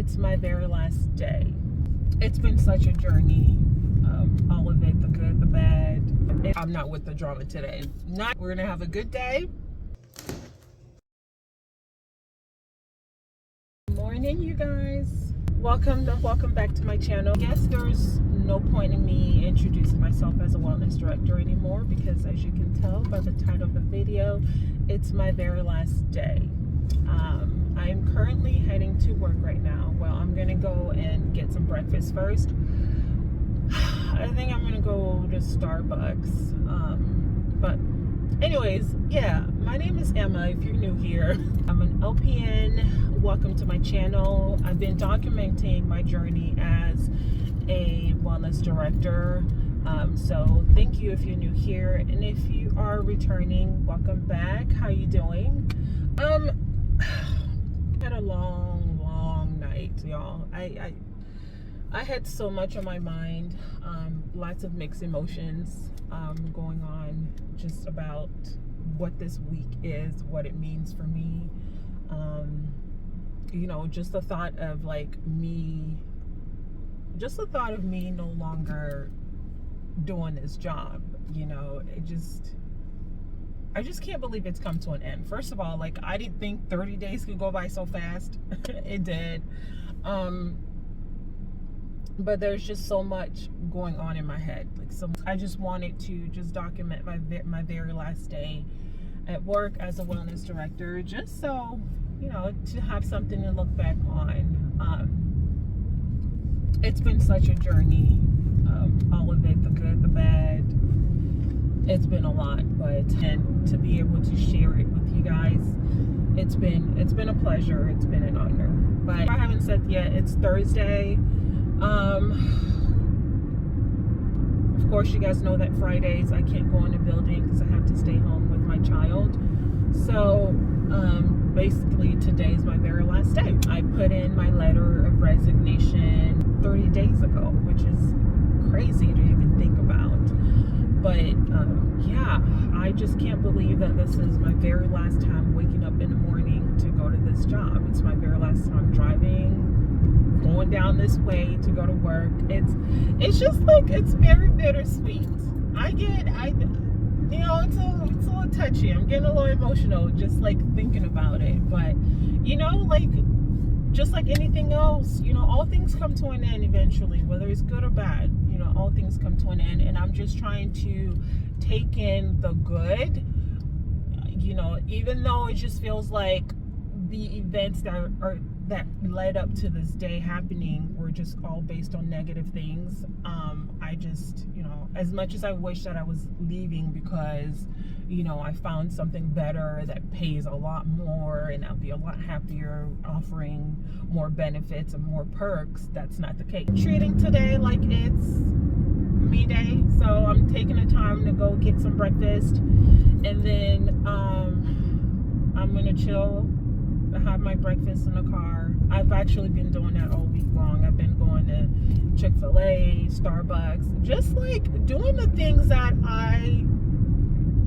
It's my very last day. It's been such a journey. All of it, the good, the bad. I'm not with the drama today. We're gonna have a good day. Good morning, you guys. Welcome back to my channel. I guess there's no point in me introducing myself as a wellness director anymore because, as you can tell by the title of the video, it's my very last day. I am currently heading to work right now. Well, I'm gonna go and get some breakfast first. I think I'm gonna go to Starbucks. But anyways, yeah, my name is Emma. If you're new here, I'm an LPN. Welcome to my channel. I've been documenting my journey as a wellness director. So thank you if you're new here, and if you are returning, welcome back. How you doing? Had a long night, y'all. I had so much on my mind, lots of mixed emotions going on just about what this week is, what it means for me. You know, just the thought of me no longer doing this job, you know, I just can't believe it's come to an end. First of all, I didn't think 30 days could go by so fast. It did. But there's just so much going on in my head. I just wanted to just document my very last day at work as a wellness director, just so, you know, to have something to look back on. It's been such a journey. All of it, the good, the bad. It's been a lot, and to be able to share it with you guys, it's been a pleasure. It's been an honor. But I haven't said yet, it's Thursday. Of course, you guys know that Fridays I can't go in the building because I have to stay home with my child. So basically today is my very last day. I put in my letter of resignation 30 days ago, which is crazy to even think about. But yeah, I just can't believe that this is my very last time waking up in the morning to go to this job. It's my very last time driving, going down this way to go to work. It's just it's very bittersweet. You know, it's a little touchy. I'm getting a little emotional just thinking about it. But you know, just like anything else, you know, all things come to an end eventually, whether it's good or bad. You know, all things come to an end, and I'm just trying to take in the good. You know, even though it just feels like the events that led up to this day happening were just all based on negative things. I just, you know, as much as I wish that I was leaving because, you know, I found something better that pays a lot more and I'll be a lot happier, offering more benefits and more perks, that's not the case. Treating today like it's me day, so I'm taking the time to go get some breakfast, and then I'm gonna chill, have my breakfast in the car. I've actually been doing that all week long. I've been going to Chick-fil-A, Starbucks, just doing the things that I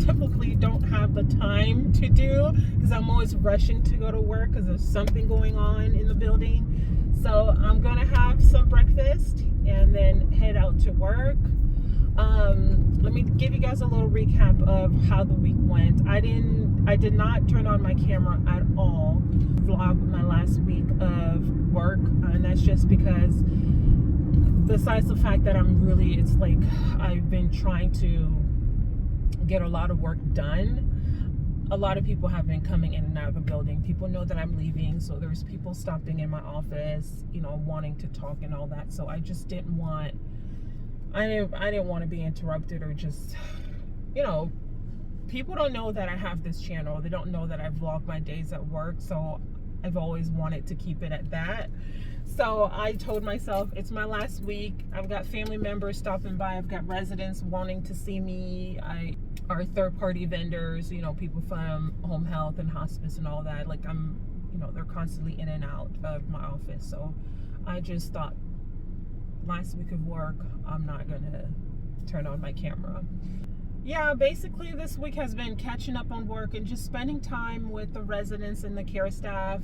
typically don't have the time to do because I'm always rushing to go to work because there's something going on in the building. So I'm gonna have some breakfast and then head out to work. Let me give you guys a little recap of how the week went. I did not turn on my camera at all, vlog my last week of work, and that's just because, besides the fact that I've been trying to get a lot of work done. A lot of people have been coming in and out of the building. People know that I'm leaving, so there's people stopping in my office, you know, wanting to talk and all that. So I just didn't want to be interrupted, or just, you know, people don't know that I have this channel. They don't know that I vlog my days at work, so I've always wanted to keep it at that. So I told myself it's my last week. I've got family members stopping by. I've got residents wanting to see me. Our third-party vendors, you know, people from home health and hospice and all that. You know, they're constantly in and out of my office. So I just thought, last week of work, I'm not gonna turn on my camera. yeah, basically this week has been catching up on work and just spending time with the residents and the care staff,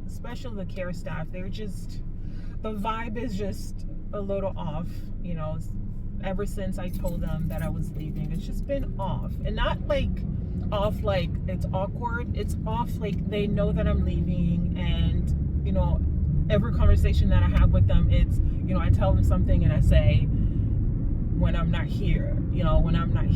especially the care staff. The vibe is just a little off, ever since I told them that I was leaving. It's just been off. And not like off like it's awkward. It's off like they know that I'm leaving, and every conversation that I have with them, it's, I tell them something and I say, when I'm not here, when I'm not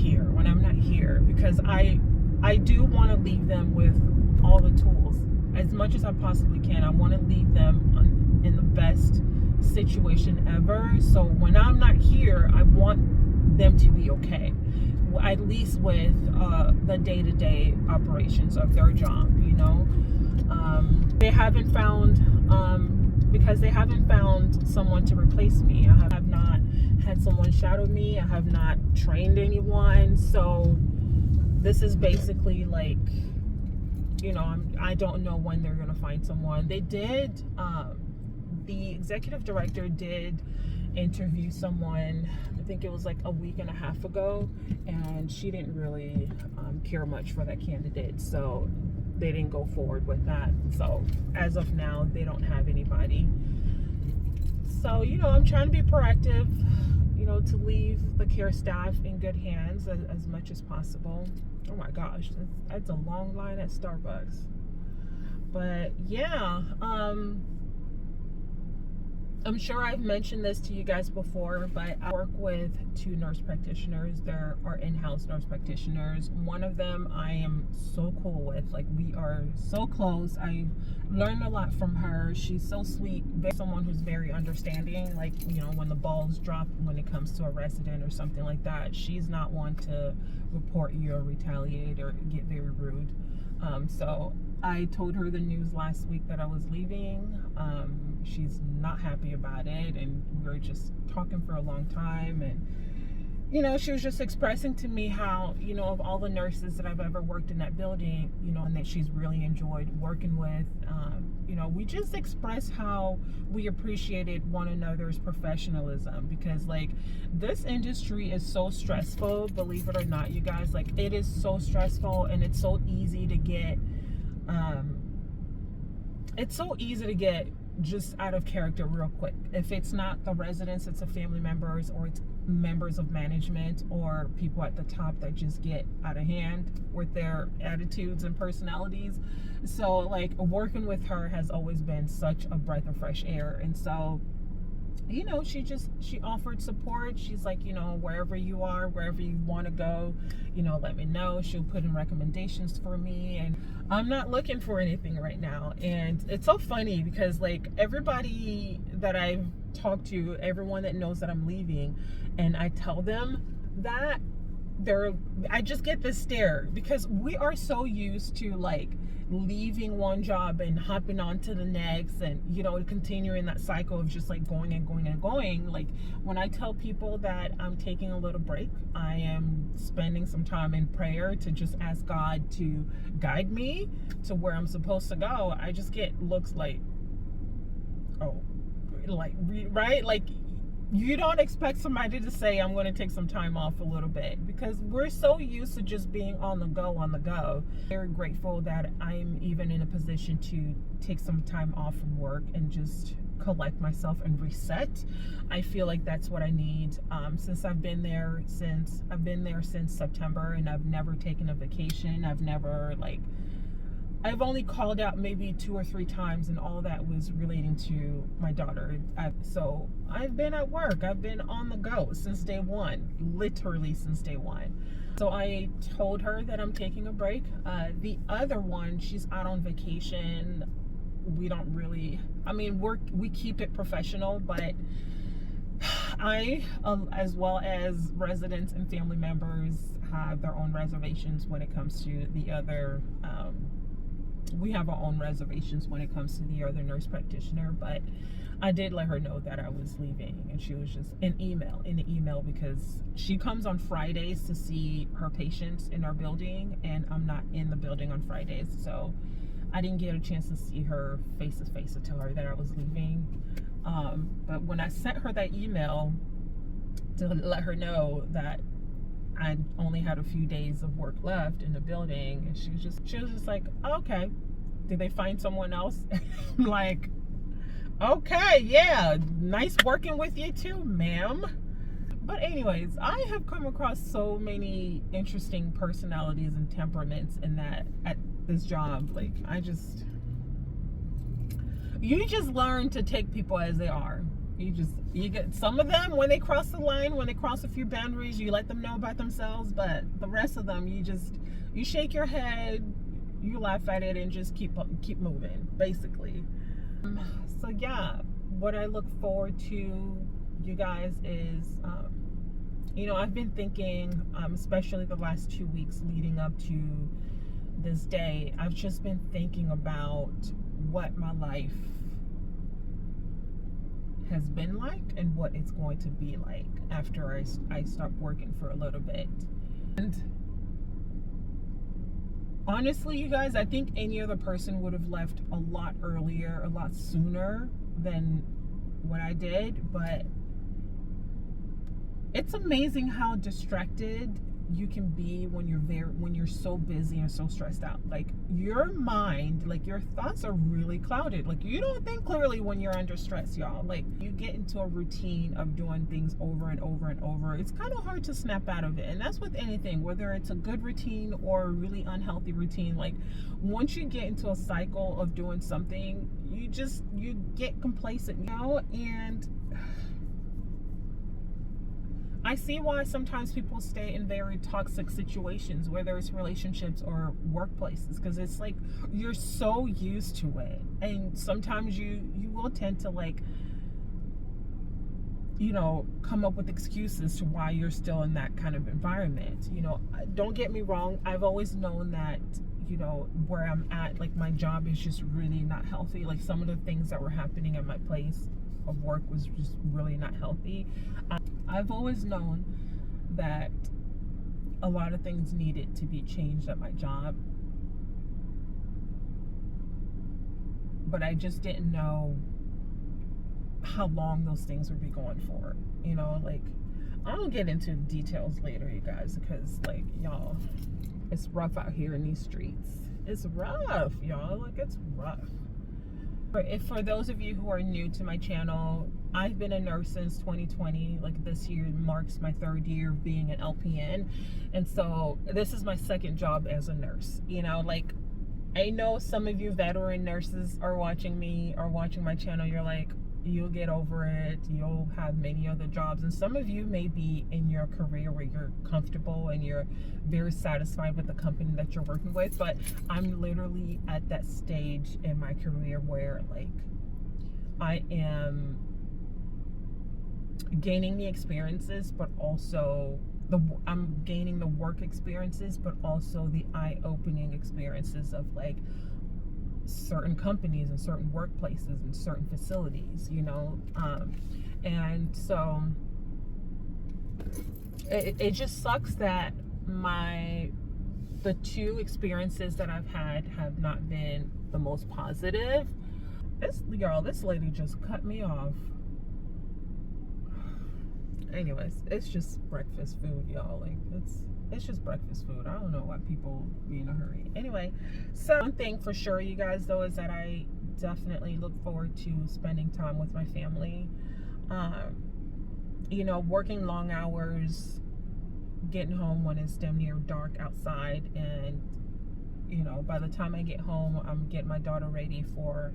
here, because I do want to leave them with all the tools as much as I possibly can. I want to leave them in the best situation ever. So when I'm not here, I want them to be okay, at least with the day-to-day operations of their job. They haven't found because they haven't found someone to replace me. I have not had someone shadow me. I have not trained anyone. So this is basically like, I don't know when they're going to find someone. They did, the executive director did interview someone, I think it was like a week and a half ago, and she didn't really care much for that candidate. So they didn't go forward with that. So as of now, they don't have anybody. So, I'm trying to be proactive, to leave the care staff in good hands as much as possible. Oh my gosh, that's a long line at Starbucks. But yeah, I'm sure I've mentioned this to you guys before, but I work with 2 nurse practitioners. There are in-house nurse practitioners. One of them I am so cool with. Like, we are so close. I've learned a lot from her. She's so sweet. Someone who's very understanding. Like, when the balls drop when it comes to a resident or something like that, she's not one to report you or retaliate or get very rude. So I told her the news last week that I was leaving. She's not happy about it, and we were just talking for a long time, and she was just expressing to me how, of all the nurses that I've ever worked in that building, and that she's really enjoyed working with, we just expressed how we appreciated one another's professionalism, because like, this industry is so stressful, believe it or not, you guys. Like, it is so stressful, and it's so easy to get just out of character real quick. If it's not the residents, it's the family members, or it's members of management, or people at the top that just get out of hand with their attitudes and personalities. So like, working with her has always been such a breath of fresh air. And so, she offered support. She's like, wherever you are, wherever you want to go, let me know. She'll put in recommendations for me, and I'm not looking for anything right now. And it's so funny because like, everybody that I've talked to, everyone that knows that I'm leaving, and I tell them that, I just get this stare, because we are so used to like leaving one job and hopping on to the next, and continuing that cycle of just like going and going and going. Like, when I tell people that I'm taking a little break, I am spending some time in prayer to just ask God to guide me to where I'm supposed to go, I just get looks like, oh, like, right? Like, you don't expect somebody to say, I'm going to take some time off a little bit, because we're so used to just being on the go. Very grateful that I'm even in a position to take some time off from work and just collect myself and reset. I feel like that's what I need. Since I've been there since September, and I've never taken a vacation. I've only called out maybe 2 or 3 times, and all that was relating to my daughter. So I've been at work. I've been on the go since day one, literally since day one. So I told her that I'm taking a break. The other one, she's out on vacation. We don't really, we keep it professional, but I, as well as residents and family members, have their own reservations when it comes to the other, we have our own reservations when it comes to the other nurse practitioner. But I did let her know that I was leaving, and she was just in the email, because she comes on Fridays to see her patients in our building, and I'm not in the building on Fridays, so I didn't get a chance to see her face to face to tell her that I was leaving. But when I sent her that email to let her know that I only had a few days of work left in the building, and she was just like, okay, did they find someone else? I'm like, okay, yeah, nice working with you too, ma'am. But anyways, I have come across so many interesting personalities and temperaments in that at this job. Like, you just learn to take people as they are. You get some of them, when they cross the line, when they cross a few boundaries, you let them know about themselves. But the rest of them, you shake your head, you laugh at it, and just keep moving, basically. So yeah, what I look forward to, you guys, is I've been thinking, especially the last 2 weeks leading up to this day, I've just been thinking about what my life has been like and what it's going to be like after I stop working for a little bit. And honestly, you guys, I think any other person would have left a lot earlier, a lot sooner than what I did. But it's amazing how distracted you can be when you're so busy and so stressed out. Like, your mind, like, your thoughts are really clouded. Like, you don't think clearly when you're under stress, y'all. Like, you get into a routine of doing things over and over and over. It's kind of hard to snap out of it. And that's with anything, whether it's a good routine or a really unhealthy routine. Like, once you get into a cycle of doing something, you get complacent, and I see why sometimes people stay in very toxic situations, whether it's relationships or workplaces, because it's like you're so used to it. And sometimes you will tend to, like, come up with excuses to why you're still in that kind of environment. Don't get me wrong, I've always known that, where I'm at, like, my job is just really not healthy. Like, some of the things that were happening at my place of work was just really not healthy. I've always known that a lot of things needed to be changed at my job, but I just didn't know how long those things would be going for. Like, I'll get into details later, you guys, because, like, y'all, it's rough out here in these streets. It's rough, y'all. Like, it's rough. For those of you who are new to my channel, I've been a nurse since 2020. Like, this year marks my 3rd year of being an LPN. And so this is my 2nd job as a nurse. Like, I know some of you veteran nurses are watching me or watching my channel. You're like, you'll get over it. You'll have many other jobs. And some of you may be in your career where you're comfortable and you're very satisfied with the company that you're working with. But I'm literally at that stage in my career where, like, I am gaining the experiences, but also I'm gaining the work experiences, but also the eye-opening experiences of, like, certain companies and certain workplaces and certain facilities, and so it just sucks that the 2 experiences that I've had have not been the most positive. This lady just cut me off. Anyways, it's just breakfast food, y'all. Like, it's just breakfast food. I don't know why people be in a hurry. Anyway, so one thing for sure, you guys, though, is that I definitely look forward to spending time with my family. Working long hours, getting home when it's damn near dark outside, and by the time I get home, I'm getting my daughter ready for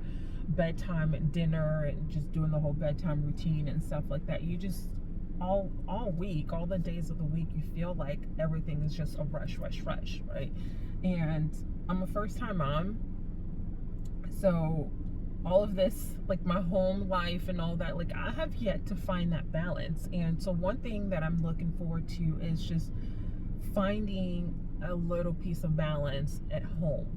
bedtime and dinner and just doing the whole bedtime routine and stuff like that. You just all week, all the days of the week, you feel like everything is just a rush, right? And I'm a first-time mom, so all of this, like, my home life and all that, like, I have yet to find that balance. And so one thing that I'm looking forward to is just finding a little piece of balance at home,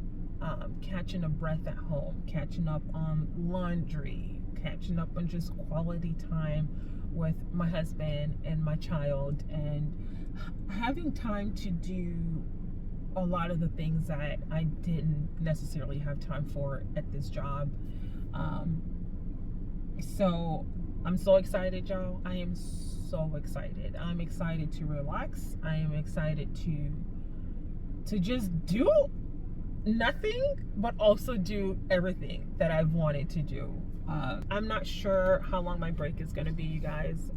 catching a breath at home, catching up on laundry, catching up on just quality time with my husband and my child, and having time to do a lot of the things that I didn't necessarily have time for at this job. So I'm so excited, y'all. I am so excited. I'm excited to relax. I am excited to just do nothing, but also do everything that I've wanted to do. I'm not sure how long my break is going to be, you guys.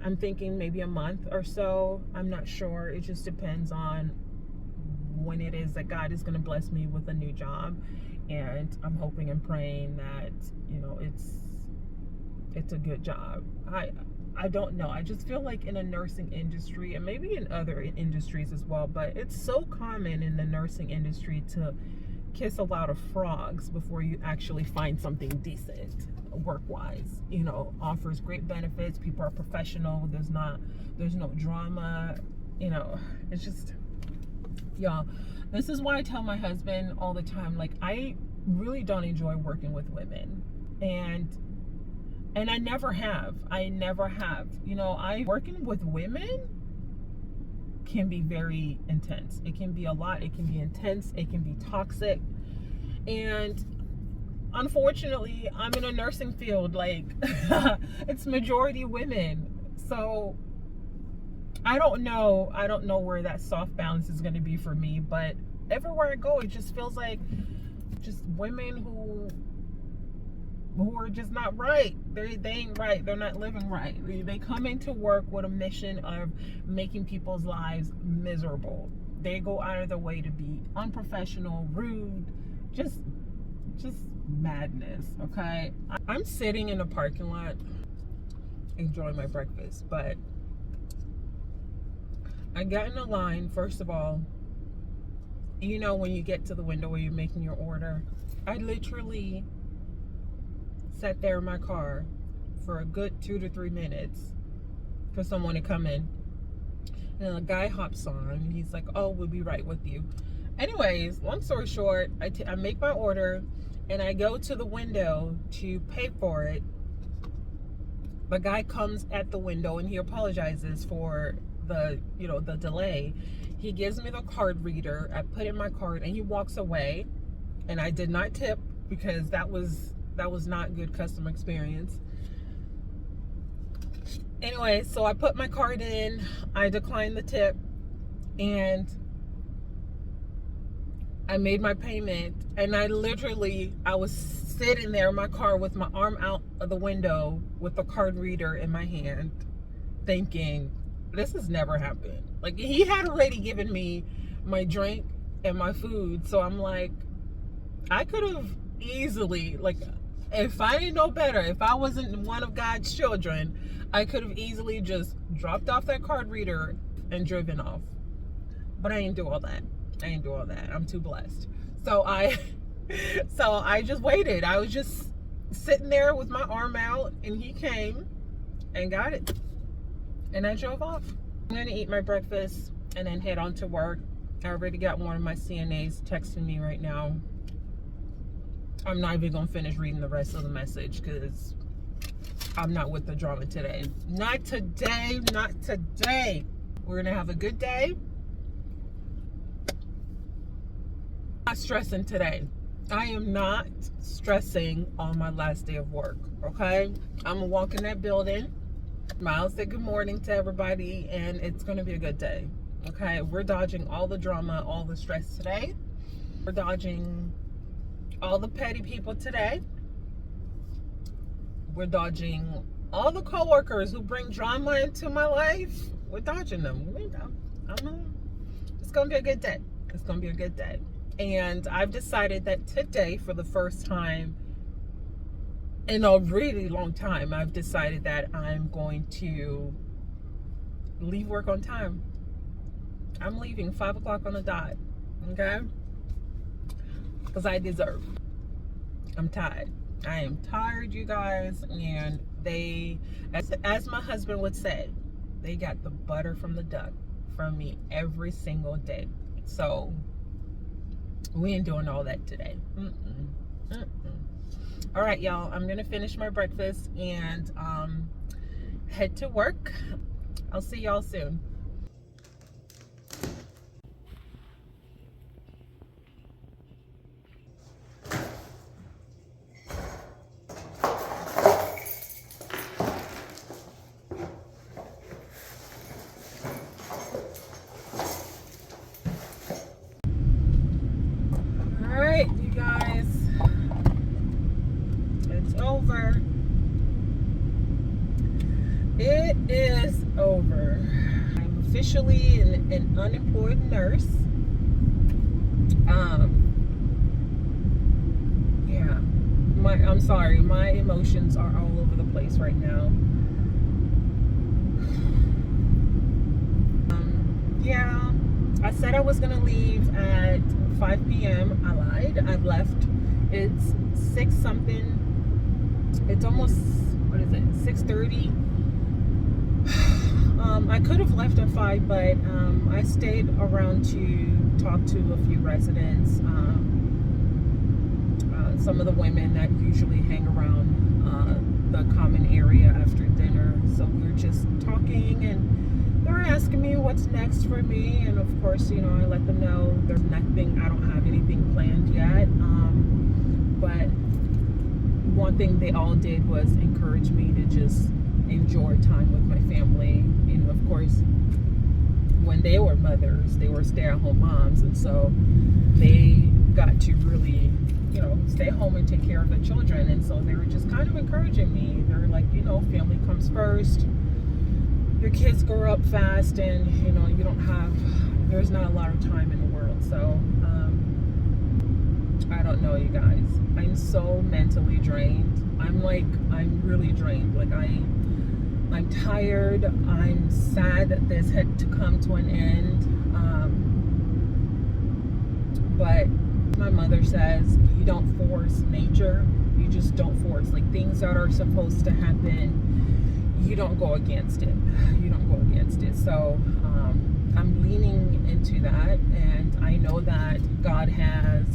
I'm thinking maybe a month or so. I'm not sure. It just depends on when it is that God is going to bless me with a new job. And I'm hoping and praying that, you know, it's a good job. I don't know. I just feel like in a nursing industry, and maybe in other industries as well, but it's so common in the nursing industry to kiss a lot of frogs before you actually find something decent work-wise. You know, offers great benefits, people are professional, there's no drama, you know. It's just, y'all, this is why I tell my husband all the time, like, I really don't enjoy working with women, and I never have. You know, working with women can be very intense. It can be a lot. It can be intense. It can be toxic. And unfortunately, I'm in a nursing field. Like, it's majority women. So I don't know where that soft balance is going to be for me. But everywhere I go, it just feels like just women who are just not right. They ain't right. They're not living right. They come into work with a mission of making people's lives miserable. They go out of their way to be unprofessional, rude, just madness. Okay, I'm sitting in a parking lot enjoying my breakfast, but I got in a line. First of all, you know, when you get to the window where you're making your order, I literally sat there in my car for a good 2 to 3 minutes for someone to come in. And a guy hops on and he's like, oh, we'll be right with you. Anyways, long story short, I make my order and I go to the window to pay for it. The guy comes at the window and he apologizes for the delay. He gives me the card reader. I put in my card and he walks away, and I did not tip because that was not good customer experience. Anyway, so I put my card in, I declined the tip, and I made my payment, and I was sitting there in my car with my arm out of the window with the card reader in my hand, thinking, this has never happened. Like, he had already given me my drink and my food, so I'm like, I could have easily, like, if I didn't know better, if I wasn't one of God's children, I could have easily just dropped off that card reader and driven off. But I didn't do all that. I'm too blessed. So I just waited. I was just sitting there with my arm out, and he came and got it. And I drove off. I'm gonna eat my breakfast and then head on to work. I already got one of my CNAs texting me right now. I'm not even gonna finish reading the rest of the message because I'm not with the drama today. Not today. We're gonna have a good day. Not stressing today. I am not stressing on my last day of work, okay? I'm gonna walk in that building. Miles said good morning to everybody, and it's gonna be a good day, okay? We're dodging all the drama, all the stress today. We're dodging all the petty people today. We're dodging all the coworkers who bring drama into my life. We're dodging them. It's gonna be a good day. It's gonna be a good day. And I've decided that today, for the first time in a really long time, I've decided that I'm going to leave work on time. I'm leaving 5 o'clock on the dot, okay? Because I deserve. I'm tired. I am tired, you guys. And they, as my husband would say, they got the butter from the duck from me every single day. So we ain't doing all that today. All right, y'all, I'm gonna finish my breakfast and head to work. I'll see y'all soon. It's over. It is over. I'm officially an unemployed nurse. Yeah. I'm sorry. My emotions are all over the place right now. Yeah. I said I was gonna leave at 5 p.m. I lied. I've left. It's 6 something. It's almost, what is it, 6:30. I could have left at 5, but I stayed around to talk to a few residents. Some of the women that usually hang around the common area after dinner. So we were just talking, and they were asking me what's next for me. And of course, you know, I let them know there's nothing, I don't have anything planned yet. But one thing they all did was encourage me to just enjoy time with my family. You know, of course, when they were mothers, they were stay-at-home moms, and so they got to really, you know, stay home and take care of the children. And so they were just kind of encouraging me. They're like, you know, family comes first. Your kids grow up fast, and you know, there's not a lot of time in the world. So I don't know, you guys. I'm so mentally drained. I'm really drained. Like I'm tired. I'm sad that this had to come to an end. But my mother says, you don't force nature. You just don't force. Like, things that are supposed to happen, you don't go against it. You don't go against it. So I'm leaning into that, and I know that God has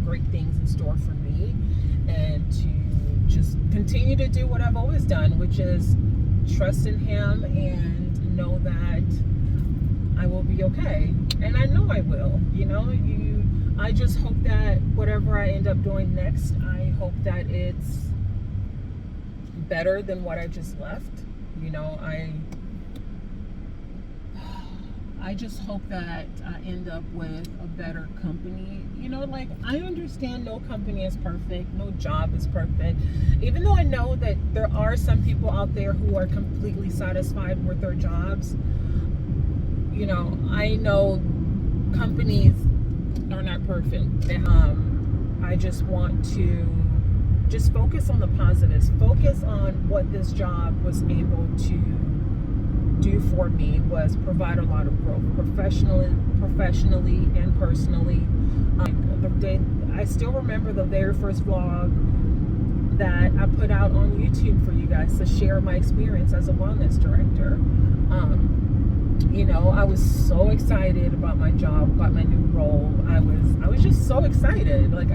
great things in store for me, and to just continue to do what I've always done, which is trust in Him and know that I will be okay. And I know I will. You know, I just hope that whatever I end up doing next, I hope that it's better than what I just left. You know, I just hope that I end up with a better company. You know, like, I understand no company is perfect, no job is perfect. Even though I know that there are some people out there who are completely satisfied with their jobs, you know, I know companies are not perfect. I just want to just focus on the positives. Focus on what this job was able to do for me, was provide a lot of growth professionally and personally. I still remember the very first vlog that I put out on YouTube for you guys to share my experience as a wellness director. You know, I was so excited about my job, about my new role. I was just so excited. Like,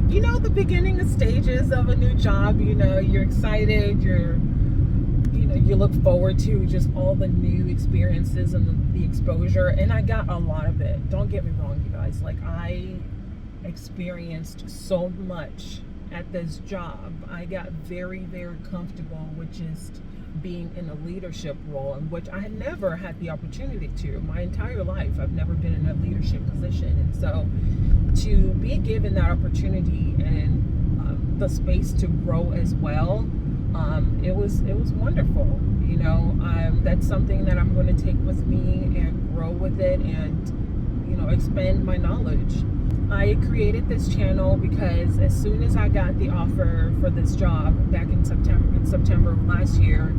you know, the beginning stages of a new job, you know, you're excited, you look forward to just all the new experiences and the exposure, and I got a lot of it. Don't get me wrong, you guys. Like, I experienced so much at this job. I got very, very comfortable with just being in a leadership role, in which I had never had the opportunity to. My entire life, I've never been in a leadership position. And so to be given that opportunity and the space to grow as well, it was wonderful. You know, that's something that I'm going to take with me and grow with it, and, you know, expand my knowledge. I created this channel because as soon as I got the offer for this job back in September of last year,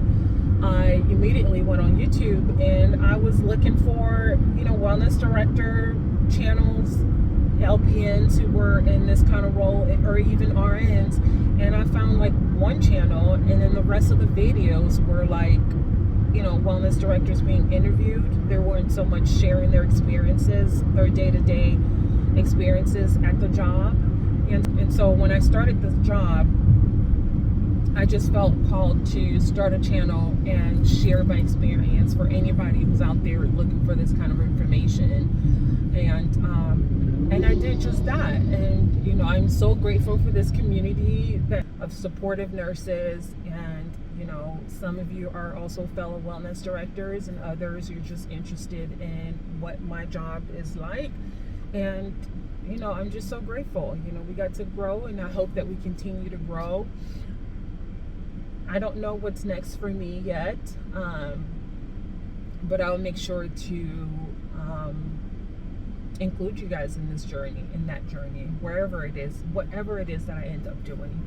I immediately went on YouTube and I was looking for, you know, wellness director channels, LPNs who were in this kind of role, or even RNs, and I found like one channel, and then the rest of the videos were like, you know, wellness directors being interviewed. There weren't so much sharing their experiences, their day-to-day experiences at the job. And so when I started this job, I just felt called to start a channel and share my experience for anybody who's out there looking for this kind of information. And I did just that. And, you know, I'm so grateful for this community of supportive nurses. And, you know, some of you are also fellow wellness directors, and others, you're just interested in what my job is like. And, I'm just so grateful. We got to grow, and I hope that we continue to grow. I don't know what's next for me yet, but I'll make sure to include you guys in this journey, in that journey, wherever it is, whatever it is that I end up doing.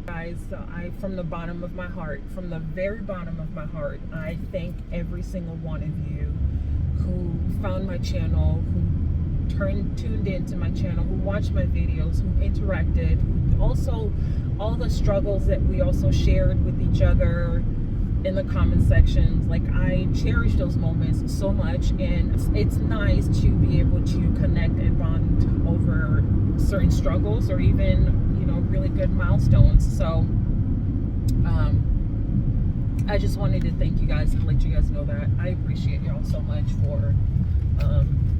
Guys, I, from the bottom of my heart, from the very bottom of my heart, I thank every single one of you who found my channel, who tuned into my channel, who watched my videos, who interacted, who also, all the struggles that we also shared with each other in the comment sections. Like, I cherish those moments so much, and it's nice to be able to connect and bond over certain struggles, or even really good milestones. So I just wanted to thank you guys and let you guys know that I appreciate y'all so much for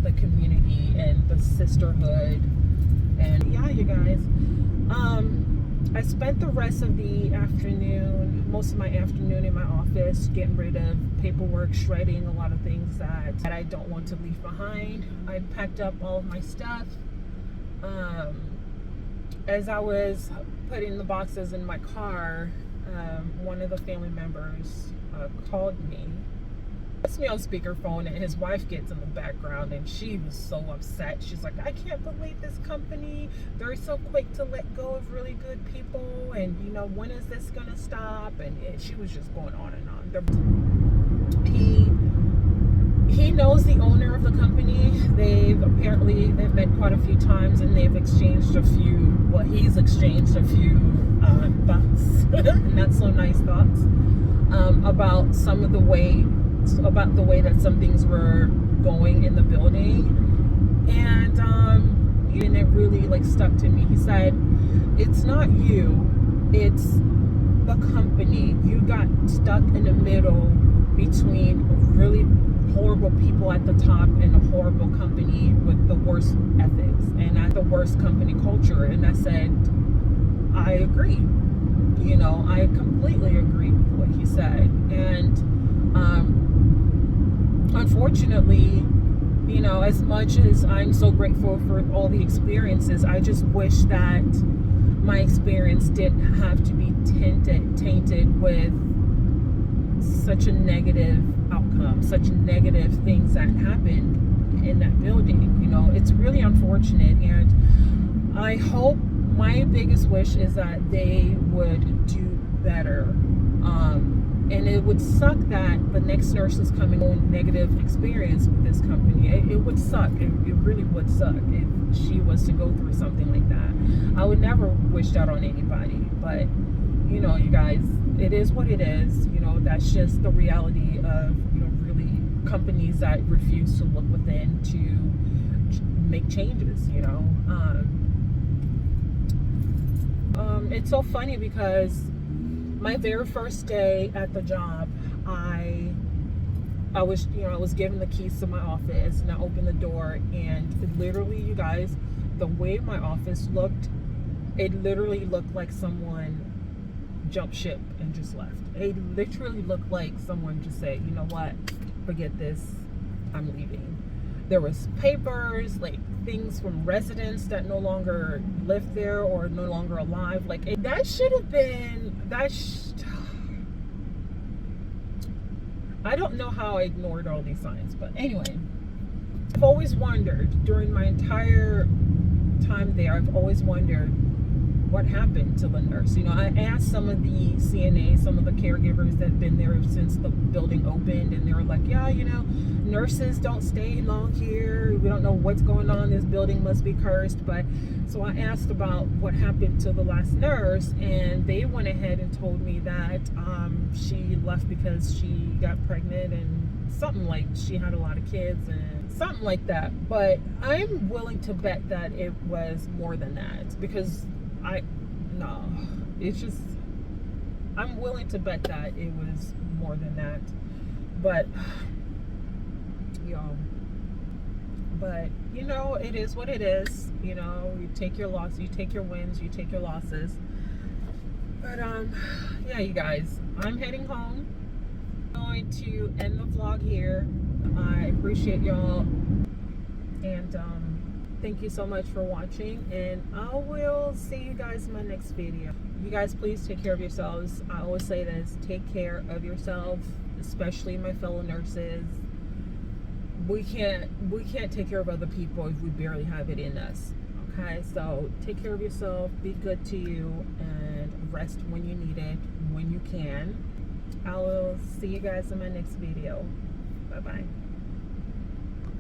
the community and the sisterhood. And yeah, you guys, I spent the rest of the afternoon, most of my afternoon in my office, getting rid of paperwork, shredding a lot of things that I don't want to leave behind. I packed up all of my stuff. As I was putting the boxes in my car, one of the family members called me. Puts me on speakerphone, and his wife gets in the background, and she was so upset. She's like, I can't believe this company, they're so quick to let go of really good people, and when is this gonna stop? And she was just going on and on. He knows the owner of the company. They've met quite a few times, and they've exchanged he's exchanged a few thoughts, not so nice thoughts, about the way that some things were going in the building. And it really stuck to me. He said, it's not you, it's the company. You got stuck in the middle between really horrible people at the top and a horrible company with the worst ethics and the worst company culture. And I said, I agree. I completely agree with what he said. And unfortunately, as much as I'm so grateful for all the experiences, I just wish that my experience didn't have to be tainted with such a negative outcome, such negative things that happened in that building. It's really unfortunate, and I hope, my biggest wish is that they would do better. And it would suck that the next nurse is coming on negative experience with this company. It would suck. It really would suck if she was to go through something like that. I would never wish that on anybody, but you guys, it is what it is. That's just the reality of really companies that refuse to look within to make changes. It's so funny because my very first day at the job, I was given the keys to my office, and I opened the door, and literally, you guys, the way my office looked, it literally looked like someone jumped ship and just left. It literally looked like someone just said, you know what, forget this, I'm leaving. There was papers, things from residents that no longer live there or no longer alive. That should have been, I don't know how I ignored all these signs, but anyway, I've always wondered, during my entire time there, I've always wondered what happened to the nurse. I asked some of the CNAs, some of the caregivers that have been there since the building opened, and they were like, yeah, nurses don't stay long here. We don't know what's going on. This building must be cursed. But so I asked about what happened to the last nurse, and they went ahead and told me that she left because she got pregnant, and something like she had a lot of kids and something like that. But I'm willing to bet that it was more than that, because I'm willing to bet that it was more than that. But it is what it is. You take your loss, you take your wins, you take your losses. But yeah, you guys, I'm heading home. I'm going to end the vlog here. I appreciate y'all, and Thank you so much for watching, and I will see you guys in my next video. You guys, please take care of yourselves. I always say this: take care of yourself, especially my fellow nurses. We can't take care of other people if we barely have it in us. Okay, so take care of yourself, be good to you, and rest when you need it, when you can. I will see you guys in my next video. Bye bye.